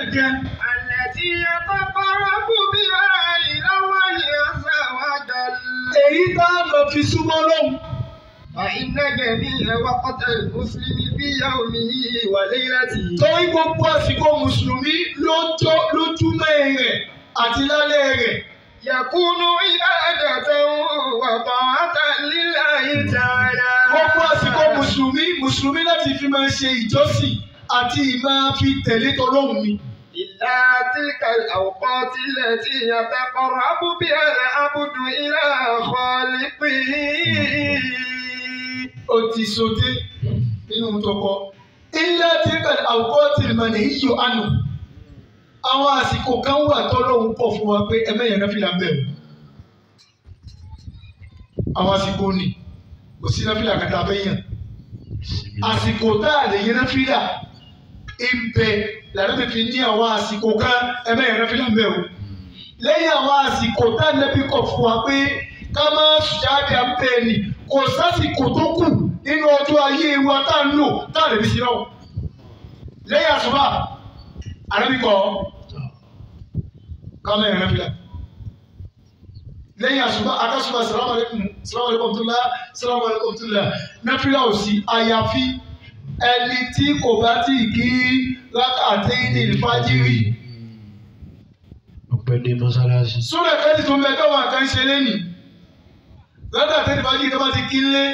التي يتقرب بها إلى الله عز وجل. èyí tá a lọ fi súnmọ́ lọ́hùn. فإن جميع وقت المسلم في يومه وليلته. torí gbogbo àsìkò mùsùlùmí lójúmọ́ rẹ̀ àti lálẹ́ rẹ̀. يكون عبادة وطاعة لله تعالى. gbogbo àsìkò mùsùlùmí láti fi máa ṣe ìjọsìn àti máa fi tẹ̀lé tọlọ́hun ni. إلا تلك الأوقات التي يتقرب بها العبد إلى خالقه. ó ti sòdé nínú tọkọ. إلا تلك الأوقات المنهي عنه. àwọn àsìkò kan wà tọ́lọ́hun pọ̀ fún wa pé ẹ̀mẹ́yẹn náà fi là ń bẹ̀rù. àwọn àsìkò ni kò sí náà fi là kàtà bẹ́yàn. àsìkò tá a lè yẹn náà fi là ìbẹ̀ lànàbí fi ní àwọn àsìkò kan ẹ̀mẹ́yẹn náà fi là ń bẹ̀rù. lẹ́yìn àwọn àsìkò tá a lẹ́bí kọ̀ fún wa pé ká má sùjáde à ń bẹ̀ ni kò sásìkò tó kù nínú ọjọ́ ayé wa tá a ń lò tá a lè fi sí náà. lẹ́yìn àsùbá àrẹ́bíkọ́ kámẹ́ ẹ̀rẹ́ fìlà lẹ́yìn àṣùbá akásùbá salamu alaikum tula náfìlà òsì àyàfi ẹni tí kò bá tí kí rákàtẹ́yìnì fájírì. ọpẹ́ dé mọ́sálásí. súnà kẹ́sì tó ń bẹ káwọn kan ṣe lẹ́nì rákàtẹ́yìnì fájírì tó bá ti kí lé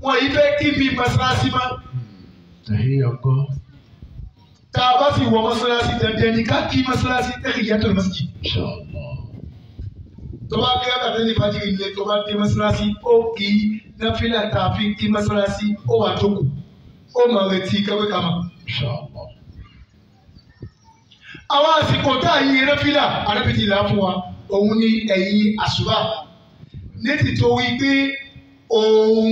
wọn yìí fẹ́ kí mi mọ́sálásí má. tàhíyà kọ́. tá a bá sì wọ mọ́sálásí dandan ní ká kí mọ́sálásí tahiyatul masjid. tó bá kí rákàtẹ́yìnì fájírì nílé tó bá dé mọ́sálásí ó kí náfìlà tá a fi kí mọ́sálásí ó wà jókòó ó máa retí kẹ́wé kama. àwọn àsìkò tá a yin náfìlà arábìtì là fún wa òun ni ẹ̀yìn àṣùbà ní tìtorí pé òun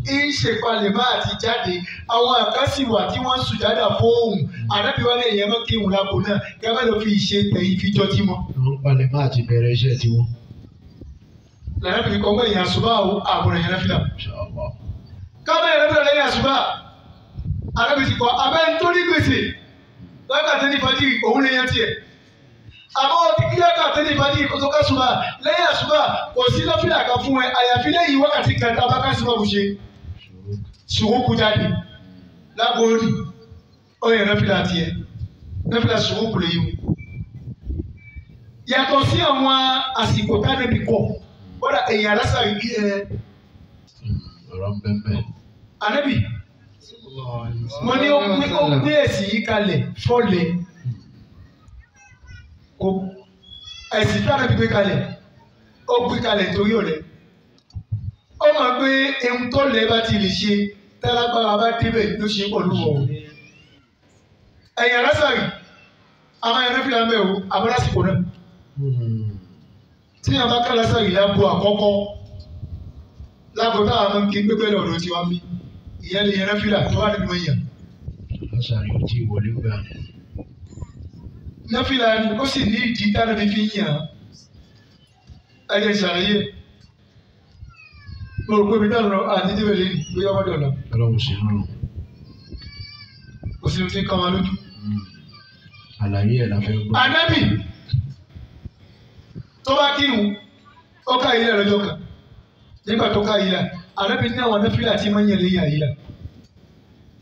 ń ṣèpalẹ̀mọ́ àti jáde àwọn àkásìwà tí wọ́n ń sùjádà fóònù arábìwálé èèyàn mọ́ kí òun lágbo náà gẹ́gẹ́ ló fi ṣe tẹ̀yìn fíjọ́ tí wọ́n. wọ́n ń palẹ̀mọ́ àti bẹ̀rẹ̀ iṣẹ́ tiwọn. làrábìtì kọ́ mọ́ èèyàn àṣùbà àbúrò èèyàn náfìlà. kábẹ́ èèyàn náfìlà lẹ́yìn àṣùbà arábìtì kọ́ abẹ́ ń tó ní gbèsè lákàtẹ́ ní fàájì òun lè yan tiẹ̀. àmọ́ kíkí lákàtẹ́ ní fàájì kó tó ká ṣùbà lẹ́yìn àṣùbà kò sí náfìlà kan fún ẹ àyàfi lẹ́yìn wákàtí kan tá a bá ká ṣùbà kò ṣe ṣùgbọ́n jáde lágbóòrì ó yẹ náfìlà tiẹ̀ náfìlà ṣùgbọ́n kò lè yí o. yàtọ̀ sí àwọn àsìkò tánẹ́bì kọ̀ kódà èèyàn alásàrí bí ẹ. ọ̀rọ̀ ń bẹ́ẹ̀ ànábì mo ní ó gbé ẹ̀sìn yìí kalẹ̀ fọ́lẹ̀ kò ẹ̀sìn tí ànábì gbé kalẹ̀ ó gbé kalẹ̀ torí ọ̀rẹ́ ó mọ̀ pé ohun tó lẹ́ bá ti lè ṣe tálágbára bá débẹ̀ ló ṣe pọ̀ lúwọ̀ ẹ̀yìn alásàrí àwọn ẹ̀rẹ́ fìlà mẹ́ o àbọ̀lásìkò náà tí yàrá ká lásàrí lágbo àkọ́kọ́ lágbo táwọn máa ń kí pépé lọ́dọ̀ tí wọ́n bí ìyẹn lè yẹrẹ fìlà tó wà nínú èèyàn. lásàrí ò tí ì wọlé gbà. náfìlà ni ó sì ní ìdí táwọn ẹbí fi ń yàn án ẹ̀jẹ̀ ṣàlàyé mo rò pé mi náà lọ àti débẹ̀ lé ní bóyá wọ́n dọ̀lọ́. ọlọ́run sì ń rọrùn. kò sí ohun tí ń kọ́ wọn lójú. àlàyé ẹ̀ la fẹ́ gbọ́. ànábì tó bá kírun ó ká ilé lọ́jọ́ kan nígbà tó ká ilé ànábì ní àwọn náfìlà tí máa ń yẹn lẹ́yìn àyílà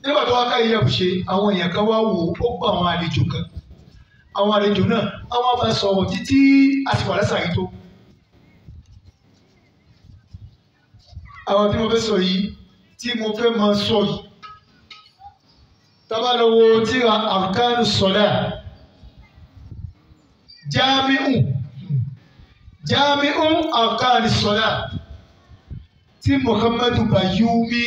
nígbà tó wá ká ilé àbùṣe àwọn èèyàn kan wá wò ó gbọ́ àwọn àlejò kan àwọn àlejò náà àwọn bá sọ̀rọ̀ títí àsìkò àlásàrí tó. àwọn tí mo fẹ́ sọ yìí tí mo fẹ́ máa sọ yìí tábà lọ wo tíra arkanu sọdá jamiu arkanu sọdá tí muhammadu bayumi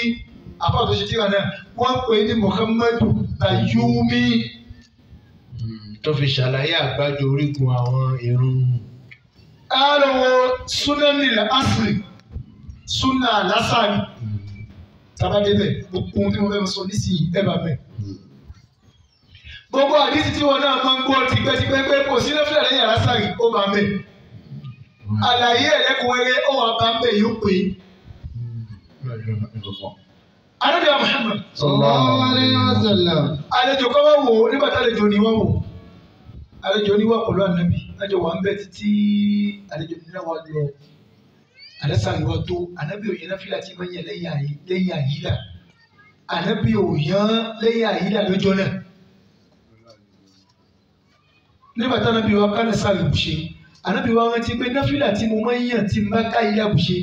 àpapọ̀ ṣe tíra náà wọ́n pè ní muhammadu bayumi. tó fi ṣàlàyé àgbájọ orígun àwọn irun. a lọ wo sunanil asri sunna lasari tabadebẹ gbogbo tí mo fẹ́ sọ nísìnyí ẹ bá bẹ. gbogbo àdìsí tí wọn náà máa ń gbọ́ tipẹ́tipẹ́ pé kò sí lẹ́fẹ̀ẹ́ lẹ́yìn alásàrì ó bá bẹ. àlàyé ẹ̀lẹ́kùnrẹ́rẹ́ ó wà bá bẹ yóò pé. Ànábì Muhammad sallallahu alaihi wasallam. àlejò kan wá wò nígbà tá àlejò ni wọ́n wò àlejò oníwà pẹ̀lú ànábì àjọ wà ń bẹ títí àlejò nílẹ̀ wà lọ àlẹ́sàrì wà tó ànábì òye náà fìlà tí wọ́n yẹ lẹ́yìn àyílà ànábì òye lẹ́yìn àyílà lọ́jọ́ náà nígbà tí ànábì wa kánà sáré bùṣe ànábì wa rántí pé náfìlà tí mo máa ń yàn tí mo bá ká ilé àbùṣe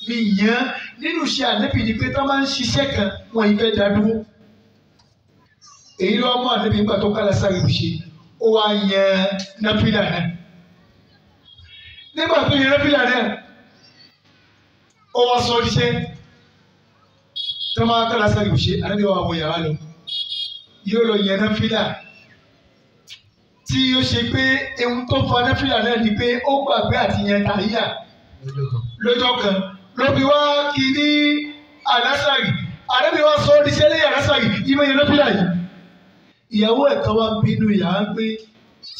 mi yàn nínú iṣẹ́ ànábì ni pé tó máa ń ṣiṣẹ́ kan wọ́n yìí fẹ́ dá dúró èyí ló wá mú ànábì nígbà tó kánà sáré bùṣe ó wá yan náfìlà náà nígbà tó yan náfìlà náà ó wá sọ iṣẹ́ tó máa kánà sáré bùṣe ànábì wa wọ yàrá lọ yóò lọ yan náfìlà tí ó ṣe pé ewu tó fa náfìlà náà ni pé ó gbàgbé àti yan tàyíyà lọ́jọ́ kan ló fi wá kí ní àlásàrì ànábì wa sọ ọ́ di sẹ́lẹ̀ àlásàrì ìmọ̀ yan náfìlà yìí. Ìyàwó ẹ̀ kan wá bínú yàrá pé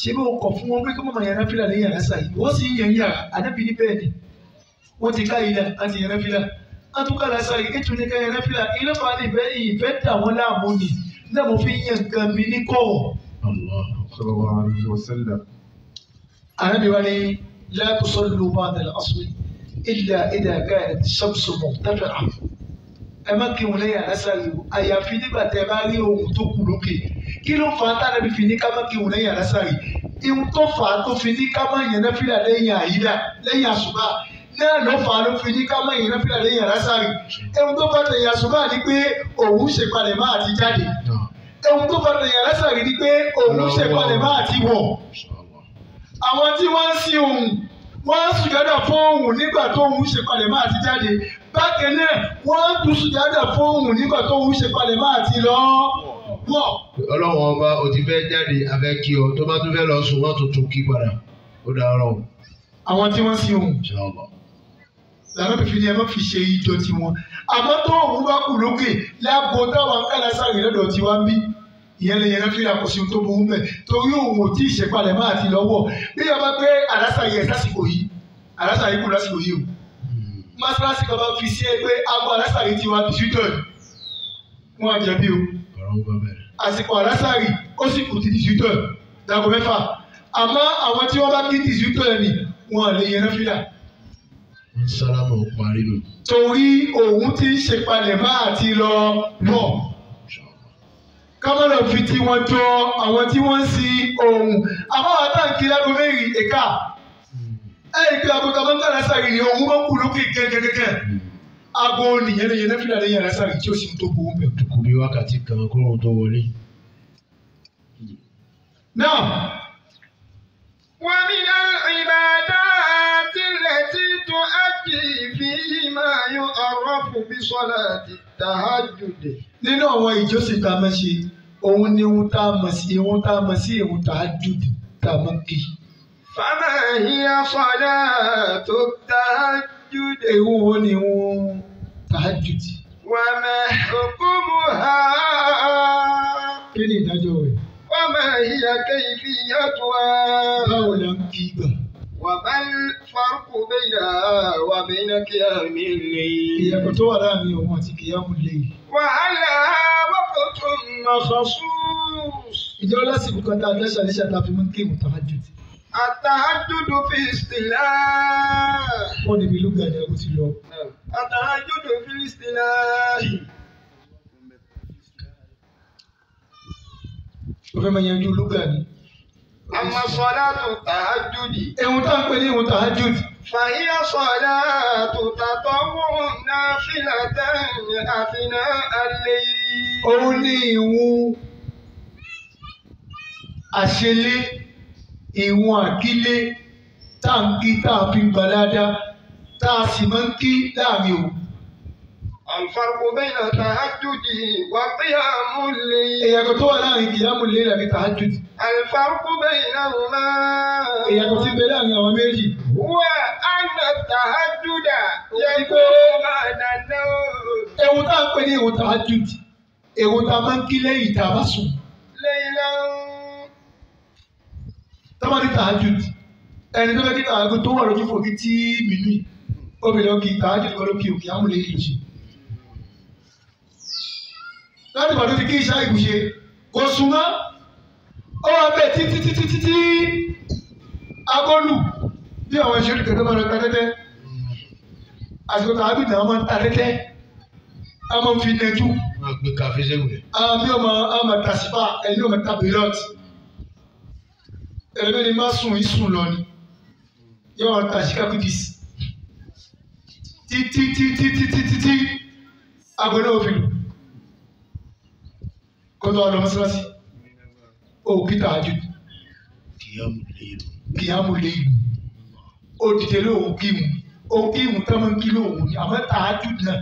ṣé bí o kọ̀ fún wọn pé kí wọ́n máa yan náfìlà lẹ́yìn àlásàrì wọ́n sì ń yan yàrá ànábì ní bẹ́ẹ̀ ni wọ́n ti ká ilẹ̀ àti yan náfìlà wọ́n tún ká àlásàrì ètò ní ká yan náfìlà ilé fa ní ìfẹ́ dà wọ́n láàmú ni náà mo fi ń yan nǹkan mi ní kọ̀ọ̀. sallallahu alaihi wasallam. Ànábì wa ni la tusallu ba'da al-asri illa idha kanat ash-shamsu murtafi'ah. Ẹ má kí wọn lẹ́yìn àlásàrì o àyàfi nígbà tẹ́ bá rí ohun tó kù lókè kí ló fà á tàbí fi ní ká má kí wọn lẹ́yìn àlásàrì ihun tó fà á tó fi ní ká má yan náfìlà lẹ́yìn àyílà lẹ́yìn àsùbá náà ló fà á ló fi ní ká má yan náfìlà lẹ́yìn àlásàrì ihun tó fà á lẹ́yìn àsùbá ni pé òun ṣèpalẹ̀ máa ti jáde ohun tó fàtẹ̀ yàrá sàrí ni pé òun ṣèpalẹ̀ máa ti wọ̀. Àwọn tí wọ́n ń sin òun wọ́n ń sùjádà fún òun nígbà tó òun ṣèpalẹ̀ máa ti jáde. Bákan náà wọ́n ń tún sùjádà fún òun nígbà tó òun ṣèpalẹ̀ máa ti lọ wọ̀. Ọlọ́run ọba ò ti fẹ́ jáde abẹ́ kí ọ tó bá tún fẹ́ lọ sùn wọ́n tuntun kí padà ó dá ọlọ́run. Àwọn tí wọ́n ń sin òun làwọn bìfì ni ẹ má fi ṣe ìjọ tiwọn. Àmọ́ tó òun bá kù lókè lágbo táwọn ń kálá sáré lọ́dọ̀ tiwa ń bí ìyẹn lè yẹn fi àkóso tó burú mẹ́ torí òun ò tí ì ṣèpalẹ̀ máa ti lọ́wọ́ bí ọba pé àlásàyè lásìkò yìí àlásàyè kù lásìkò yìí o mọ́sálásí kan bá fi sí ẹ pé agbo àlásàyè tiwa dìsútọ̀ wọn àjẹbí o àsìkò àlásàyè ó sì kù ti dìsútọ̀ dàgọ́ mẹ́fà àmọ́ àwọn tí wọ́n bá kí dìsútọ̀ ni wọn lè yẹn fìlà. Sálámù parí nù. Torí òun ti ń ṣèpalẹ̀ máa ti lọ bọ̀. Kámọ́lọ̀ fi tí wọ́n jọ àwọn tí wọ́n ń sin òun. Àbáwá táǹkì lágbo mẹ́rin ẹ̀ka. Ẹ̀yìn pé àgbo tàbí ńlá lásàrì ni òun máa ń kú lókè kẹ́kẹ́kẹ́. Aago nìyẹn lè yẹn náà fìlà lẹ́yìn lásàrì tí ó sì ń tó gbowó bẹ̀. Kò bí wákàtí kan kó lóun tó wọlé. Náà. ومن العبادات التي تؤدي فيه ما يعرف بصلاة التهجد. Nínú àwọn ìjọsìn tá a máa ṣe òun ni ohun tá a mọ̀ sí ohun tahajjud tá a máa kí. فما هي صلاة التهجد. Èwo wo ni ohun tahajjud? وما حكمها. Kí ni ìdájọ́ rẹ̀? وما هي كيفيتها. Báwo la ń kí gbà? وما الفرق بينها وبين قيام الليل. Ìyàtọ̀ tó wà láàrin òun àti qiyamul layl. وهل لها وقت مخصوص. Ìjọ lásìkò kan tá a dá ṣàlẹ́ṣà tá a fi máa ń kí ìmọ̀ tahajjud. التهجد في اصطلاح. Wọ́n níbi lúgà ni a kò ti lọ. التهجد في الاصطلاح. Ó fẹ́ máa yanjú lúgà ni. أما صلاة التهجد Ehun tá a ń pè ní ìhun tahajjud. فهي صلاة تطوع نافلة أثناء الليل. Òun ní ìhun àṣelé, ìhun àkílé tá a ń kí tá a fi ń gbalada tá a sì máa ń kí láàrin òun. الفرق بين التهجد وقيام الليل. Ìyàtọ̀ tó wà láàrin qiyamul layl àti tahajjud. الفرق بينهما. Ìyàtọ̀ tí ń bẹ láàrin àwọn méjì. هو أن التهجد يكون بعد النوم. Ehun tá a ń pè ní ìhun tahajjud. Ehun tá a máa ń kí lẹ́yìn tá a bá sùn. ليلا. Tọ́mọ ní tahajjud. Ẹni tó fẹ́ kí tahajjud tó wà lójú fòkí tí mìíràn obìnrin kì í tahajjud kọ́ ló kí òkè àmúlẹ̀ yìí ṣe. Láti pàtó ti kí iṣẹ́ ìbùṣe kò sùn mọ́. Ó wà bẹ́ẹ̀ títí agolu bí àwọn ìṣòro kẹ̀kẹ́ máa lọ ta tẹ́tẹ́ àsìkò tàbí náà máa ń ta tẹ́tẹ́ a máa ń fi nẹjú. Wọ́n gbé kàfé sẹ́wọ̀n. Àmì ọmọ tàṣípà ẹni ọmọ tabirot ẹlẹ́mẹ́ni má sùn ìsùn lọ ni yóò wọ́n tàṣíkà kúdìs títí agbẹ́nà òfin kótó ọ̀nà mọ́sálásí ó kíta àjù kìyàmù lẹ́yìn ó dìde lóhùn kíìmù tọ́mọ kí lóhùn ni àmọ́ tààjù náà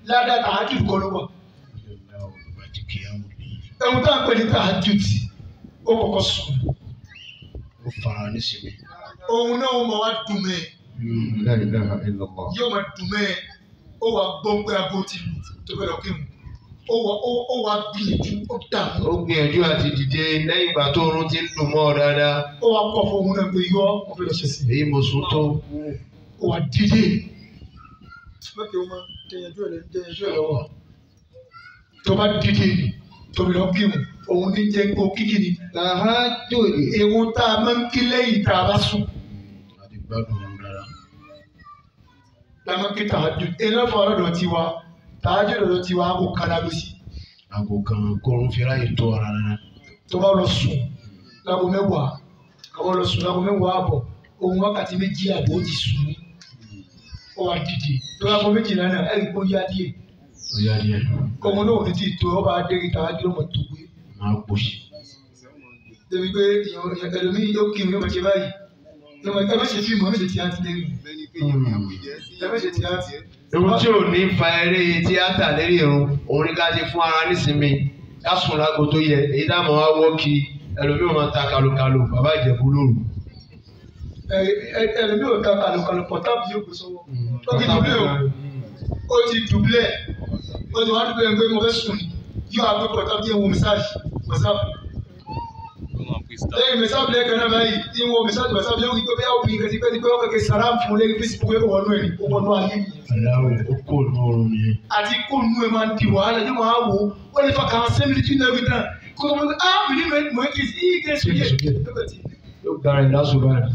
ládàá tààjù kọ́ ló wà. Ẹ̀wọ̀n tá à ń pè ní tààjù tí ó kọ́kọ́ sùn. Ó fara ní sinmi. Òun náà ó máa wá dùn mẹ́. Yóò máa dùn mẹ́. Ó wà gbọ́ pé abo ti lù tó fẹ́ lọ kírun. Ó wà gbìyànjú ó dààmú. Ó gbìyànjú àti dìde lẹ́yìn ìgbà tó oorun ti ń dùn mọ́ ọ dáadáa. Ó wà kọ́ fún òun náà pé yọ ọ fẹ́ lọ ṣe sí. Èyí mo sùn tó. Ó wà dídé. Mọ́kì ó máa jẹyànjú ẹ̀ lọ́wọ́. Tó bá dídé ni tóbi lọ kírun òun ní jẹ́ kó kíkì ni. Tàhájò ni. Ewu tá a máa ń kí lẹ́yìn tá a bá sùn. Àti gbádùn ọ̀run dára. La máa ń kí tàhájù. Iná fọ ọlọ́dọ̀ tiwa tàhájù lọ́dọ̀ tiwa kò kára lọ sí. Àgò kan kórun fi ráyè tó ara rárá. Tó bá lọ sùn láago mẹ́wàá àwọn lọ sùn láago mẹ́wàá àbọ̀ ohun wákàtí méjì àbọ̀ ó ti sùn ní. Ó wà dìde tó láago méjìlá náà ẹ̀rí kó yá díẹ̀. Ó yá díẹ̀. Ọmọ náà ò ní ti tó ọba adéri tàhájù ọmọ tó gbé. Máa pòṣì. Débi pé ẹlòmíì yóò kí yóò máa ṣe báyìí. Ẹ má ṣe fíìmù ẹ má ṣe tíátì lẹ́yìn. Ẹ má ṣe tíátì. Ohun tí ò ní fa eré tíátà lérí irun, òun ní ká ṣe fún ara nísinmi, ká sùn lágbo tó yẹ, èyí dáàmú wá wọ́ kí ẹlòmíì máa ta kàlùkàlù, bàbá Ìjẹ̀bú lóru. Ẹlòmíì ò ta kàlùkàlù pọ̀táàbù yóò gbé sọ́wọ́. Ó ti dùbúlẹ̀ ó ti wá dùbúlẹ̀ pé mo fẹ́ sùn ni yóò àgbẹ̀ pọ̀táàbù yẹn wo mẹ́sáàgì wọ́sáàpù. Lẹ́yìn mẹ́sáàgì lẹ́ẹ̀kan náà báyìí tí wọ́n mẹ́sáàgì wọ́sáàpù yóò wí pé bẹ́ẹ̀ òbí nǹkan ti pẹ́ ti pé ọkọ̀ kẹ́ sàrám fún lẹ́yìn Facebook yóò wọnú ẹ̀ ó wọnú ayé mi. Aláwọ̀ ó kò nù ọrùn ni. Àti kó nù ẹ̀ máa ń di wàhálà yóò máa wò ó lè fa kàn sẹ́mi tí náà fi tán kó o mọ̀ á mi ní mọ̀ ẹ́ kì í sí ìgbẹ́ sókè. Yóò gbára ẹ̀ lásù báyìí.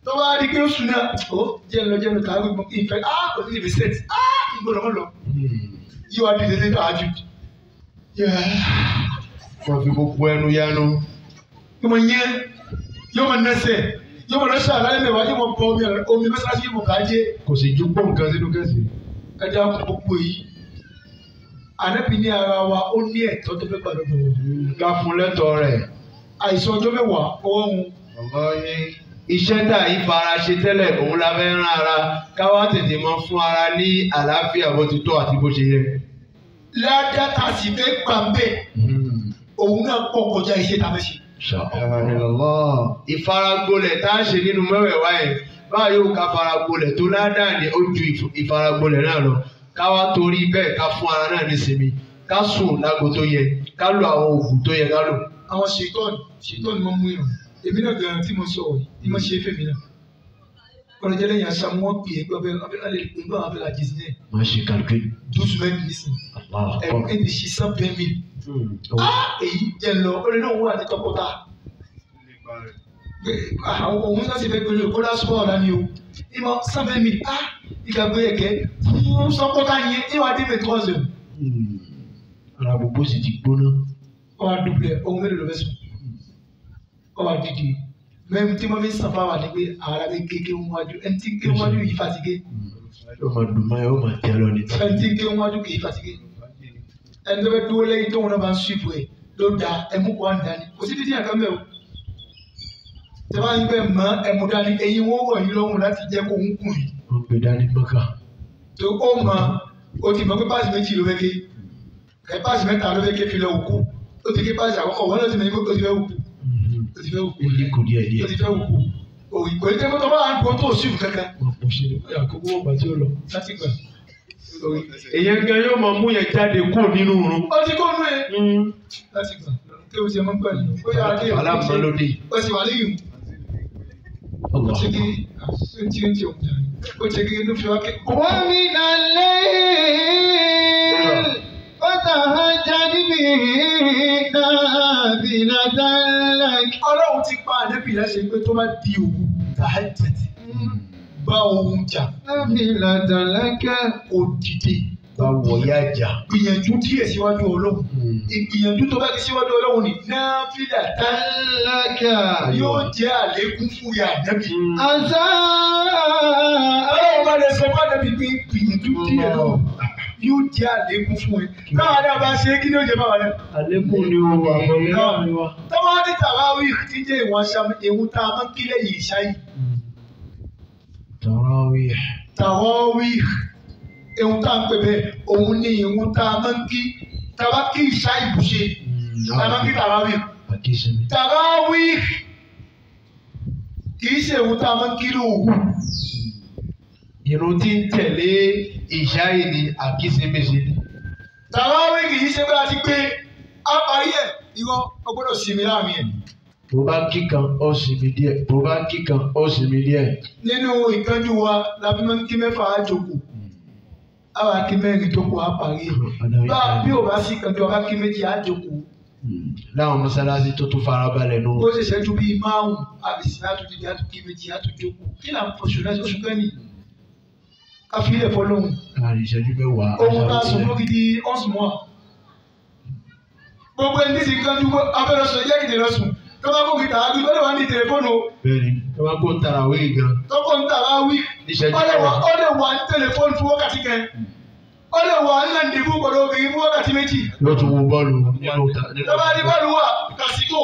Tó bá di pé ó sùn náà ó jẹ́ lọ tàbí ìfẹ́ kò sí ìfẹ́ sẹ́ẹ̀tì ìgbọ́dọ̀ mọ́ lọ. Yóò wá di dédé tààjù. Wọ́n fi gbogbo ẹnu yánu. Yóò máa yẹ yóò máa nẹ́sẹ̀ yóò máa lọ́sẹ̀ àlàyé mẹ́wàá yóò máa bọ omi mẹ́sàlásí yóò máa bàjẹ́. Kò sì ju pọ̀ nǹkan sínú kẹ́sì. Ẹ dá gbogbo yìí. Ànábì ní ara wa ó ní ẹ̀tọ́ tó fẹ́ gbà lọ́dọ̀ wọn. Ká fún lẹ́tọ̀ọ́ rẹ̀. Àìsàn ọjọ́ mẹ́wàá ọwọ́ wọn. Iṣẹ́ tá yìí fara ṣe tẹ́lẹ̀ òun la fẹ́ rán ara ká wá tètè mọ fún ara ní àlàáfíà bó ti tọ́ àti bó ṣe yẹ. Ládàá tá a sì fẹ́ gbà bẹ́ẹ̀ òun náà pọ̀ kọjá iṣẹ́ tá a fẹ́ ṣe. Ìfaragbolẹ̀ tá a ṣe nínú mẹ́wẹ̀ẹ̀wá yẹn báyìí ó ká faragbolẹ̀ tó ládàá ní ó ju ìfaragbolẹ̀ náà lọ ká wá torí bẹ́ẹ̀ ká fún ara náà nísinmi ká sùn lágbo tó yẹ ká lo àwọn oògùn tó yẹ ká lò. Àwọn ṣètọ́ọ̀nù máa ń mú ìrùn èmi náà gan tí mo sọ yìí ni mo ṣe fèmí náà kọ́nìjẹ́ lẹ́yìn aṣá wọn pè é pé ọbẹ̀ abẹ́là jìsì náà. Má ṣe kàlùkì. 12 semaines nísìnyí ẹni ṣi 120 000. Èyí jẹ́ lọ ó lè náà wọ́n àti tọkọta. Òun náà sì fẹ́ gbélé kó lásùpọ̀ ọ̀la ni o ìmọ̀ 120 000 ìgbàgbé ẹ̀kẹ́ fún sọ́kọ́tà yẹn ìwà dé mẹ́tọ́ ọ̀sẹ̀. Ara gbogbo sì ti gbóná. Wọ́n á dùbúlẹ̀ ohun mélòó ló fẹ́ sùn. Wọ́n á dìde mẹ́rin tí wọ́n fi ń sàn fáwọn àti pé ara mi kéke wájú ẹni tí ké wájú yìí fàtígé. Yóò máa dùn máa yóò máa tẹ́ lọ ní ti. Ẹni tí ké wájú kì í fàtígé. Ẹni tó fẹ́ dúró lẹ́yìn tóun náà bá ń sùn ẹ̀ ló da ẹmú kó wá ń dání. Kò sí dídí àkàn bẹ́ẹ̀ o. Tí wọ́n á ń gbẹ mọ́ ẹmu dání eyín wọ́n wọ̀ yín lọ́rùn láti jẹ́ kó ń kùn yìí. Wọ́n gbé dání mọ́kà. Tó o mọ o ti mọ pé páàsì méjì ló fẹ́ ké. Ẹ páàsì mẹ́ta ló fẹ́ ké fi lọ òkú. Ó ti ké páàsì àkọ́kọ́ wọ́n lọ sí mi kó ti fẹ́ òkú. Ó ti fẹ́ òkú. Kò díẹ̀ díẹ̀. Ó ti fẹ́ òkú. Òyìnbó ní tẹ́kọ̀tọ̀ bá ń gbọ́ tó sùn kankan. Wọ́n kò ṣe àkókò ọgbà tí ó lọ láti gbà. Èyàn gan yóò máa mú yẹn jáde kó nínú oorun. Ó ti kó nú ẹ. Láti gbà kí o ti ẹ máa ń gbà yìí. Ó yára dé. Alámọ̀lódé. Ó sì wà lẹ́yìn. Ó ti kí ó ti ń ti òkúta. Ó ti kí inú fi wá kí. ومن الليل فتهجد به نافلة لك. Ọlọ́run ti pa ànábì láṣẹ pé tó bá di òwú tàhájàdì bá ohun jà. نافلة لك. Òdìdè. Báwo yá jà? Gbìyànjú díẹ̀ síwájú Ọlọ́run. Ìgbìyànjú tó bá ti síwájú Ọlọ́run ni náfìlà Lákà. yóò jẹ́ àlékún fún ya ànábì. Àṣà. Ọlọ́run bá lè sọ fún ànábì pé gbìyànjú díẹ̀ náà yóò jẹ́ àlékún fún ẹ. Káwọn náà bá ṣe kí ni ó jẹ báwa náà? Àlékún ni o wà pẹ̀lú láàrin wa. Tọ́wọ́ ní tàràwí tí jẹ́ ìwọ̀n aṣáájú ewu tá a máa ń kílẹ̀ yìí ṣáyé. Tàràwí. Tàràwí ewu tá a ń pè bẹ́ẹ̀ òun ni ewu tá a máa ń kí tàbá kí ìṣá ìbùṣe tá a máa ń kí tàràwí. Tàràwí kì í ṣe ewu tá a máa ń kí lóòwú. Ìrun tí ń tẹ̀lé ìṣáyé ni àkíṣemèṣe ni. Tàràwí kì í ṣe pé a ti gbé a parí ẹ̀ ìwọ ọgbọ́dọ̀ sinmi láàrin ẹ̀. Bó bá kíkan ó sinmi díẹ̀. Bó bá kíkan ó sinmi díẹ̀. Nínú ìkánjú wa la fi máa ń kí mẹ́fà á jókòó. Àwa kí mẹ́rin tó kù á parí. Bá bí ò bá sí ìkánjú wa kí méjì á jókòó. Láwọn mọ́sálásí tó tún farabalẹ̀ nù. Ó ṣe ṣẹ́jú bíi márùn-ún àbísí látúndì àtúnkí méjì àtúnjókòó. Kí là ń fọṣù láti oṣù kẹ́ni? Ká fi ilẹ̀ fọlọ́hún. Láàrin ìṣẹ́jú mẹ́wàá. Ohun tá a sùn lókì di ọ̀sùn mọ́. Gbogbo ẹni tí ti kánjú abẹ́rẹ́ sọ jẹ́ ìdè lọ́sùn. Tó bá kó kìtà á bí ó lè wá ní tẹlifóònù. Bẹ́ẹ̀ni, tó bá kó tàràwí gan. Tó kó ń tàrà wí. Níṣẹ́jú Ó lè wà ní tẹlifóònù fún wákàtí kan. Ó lè wà ní ẹ̀ǹdìbò pẹ̀lú obìnrin fún wákàtí méjì. Yóò tún wo bọ́ọ̀lù nínú. Tó bá ní bọ́ọ̀lù wà kàsíkò.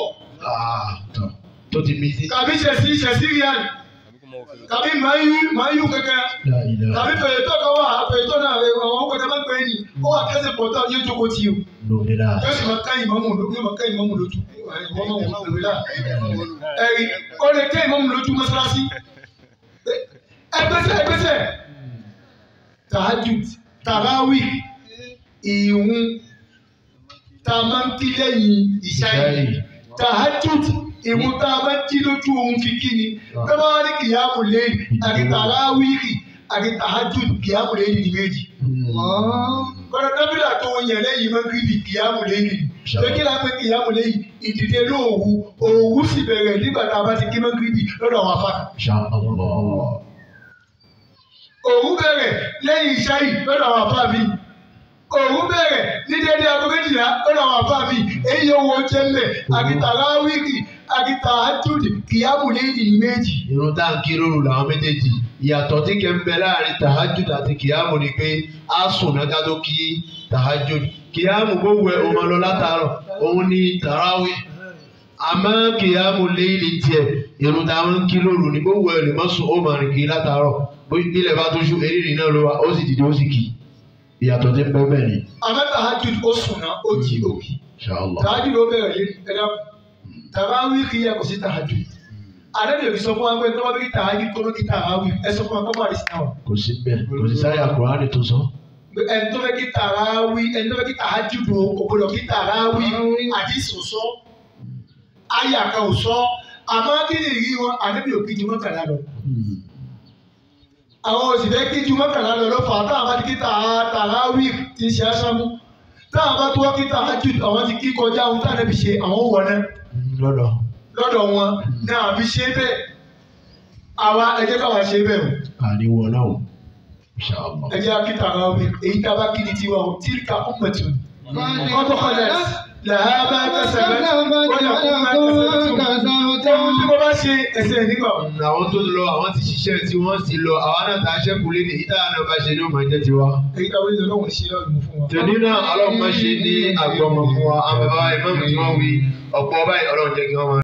Tó ti mí sí. Tàbí ṣẹ̀sí ríal. Tàbí máyú kankan. Tàbí fèrètò kan wà fèrètò náà àwọn ọkọ̀ tẹ́ máa ń pè é ní. Ó wà kẹ́sì pọ̀tọ́ yóò jókòó tì í. Yóò sì máa ká ìmọ̀mù lójú. Ẹ̀rí ó lè ká ìmọ̀mù lójú mọ́sálásí. Ẹgbẹ́sẹ̀. Tahajjud, Tarawih, ìhun tá a máa ń kí lẹ́yìn ìṣáyé. Tahajjud, ìhun tá a máa ń kí lójú ohun fi kí ni. Tọ́lá wá ní kìyàmù lẹ́yìn àti Tarawih àti Tahajjud kìyàmù lẹ́yìn ní méjì. Kọ́dọ̀ dábìlà tó ń yẹn lẹ́yìn máa ń rí kìyàmù lẹ́yìn. Lókè lápé kìyàmù lẹ́yìn ìdìde lóòwú. Òwú sì bẹ̀rẹ̀ nígbà tá a bá ti kí máa ń rí lọ́dọ̀ àwọn afá. Òun bẹ̀rẹ̀ lẹ́yìn ìṣáyì lọ́dọ̀ àwọn àfáà mi. Òun bẹ̀rẹ̀ ní dédé aago 12 lọ́dọ̀ àwọn àfáà mi. Èyí owó jẹ́ mbẹ̀ àti tàràwíìkì àti tàhájúdì kìyàmù lẹ́yìn ní méjì. Irun tá à ń kí lóru làwọn méjèèjì. Ìyàtọ̀ tí kẹ́ ń bẹ láàrin tàhájúdì àti kìyàmù ni pé á sùn náà ká tó kí tàhájúdì. Kìyàmù kó wẹ ọmọ lọ látàárọ̀. Òun ni tàràwí. Àmọ́ kìyàmù lẹ́yìn tiẹ̀. Irun tá à ń kí lóru ni kó wẹ lè má sùn ó mà rìn kí látàárọ̀. Bílẹ̀ bá tó ṣú eré náà ló wá ó sì dìde ó sì kì í. Ìyàtọ̀ tí ń bẹ bẹ́ẹ̀ ni. Àmọ́ Tahajjud ó sùn náà ó jí òkì. Tahajjud ó bẹ̀rẹ̀ lé ẹ̀dá. Tarawih kì í yẹ kò sí Tahajjud. Àdébìyẹ fi sọ fún wa pé tó bá bí Tahajjud tó ló kí Tarawih ẹ sọ fún wa kó má rí sí náà. Kò sí bẹ́ẹ̀ kò sí sáyà Kùránì tó sọ. Ẹni tó fẹ́ kí Tarawih ẹni tó fẹ́ kí Tahajjud kò gbọdọ̀ kí Tarawih àti sòsọ́. Àyà kan ò sọ àmọ́ kí ni ìrírí wọn àdébìyẹ òkè ju mọ́kànlá lọ. Àwọn òṣìṣẹ́ kí ju mọ́kànlá lọ lọ́fà táwọn bá ti kí Tarawí ti ṣe aṣáájú táwọn bá tó wá kí Tahajjud àwọn ti kí kọjá ohun táwọn ẹbí ṣe àwọn wọ̀ náà. Lọ́dọ̀ wọn ní àbí ṣe bẹ́ẹ̀ àwa ẹ jẹ́ káwa ṣe bẹ́ẹ̀ o. Àníwọ̀ náà o. Ẹ jẹ́ kí Tarawí èyí tá a bá kí ni tiwa o tilka ummatun. Ọdún kọjá làá bá kẹsẹ̀ bẹ́ẹ̀ wọ́n yà kó máa kẹsẹ̀ ohun tí mo bá ṣe ẹsẹ̀ nígbà. Àwọn tó lọ àwọn ti ṣiṣẹ́ tí wọ́n sì lọ àwọn náà tá a ṣẹ́kù léde ìta náà bá ṣe ní òun máa jẹ́ tiwa. Èyí táwọn ènìyàn náà wọ́n ṣe lọ́dún fún wa. Tòní náà ọlọ́run máa ṣe ní àgbọ̀mọ̀ fún wa àwọn bàbá ìmáàmù tí wọ́n wí ọ̀pọ̀ báyìí ọlọ́run jẹ́ kí wọ́n máa.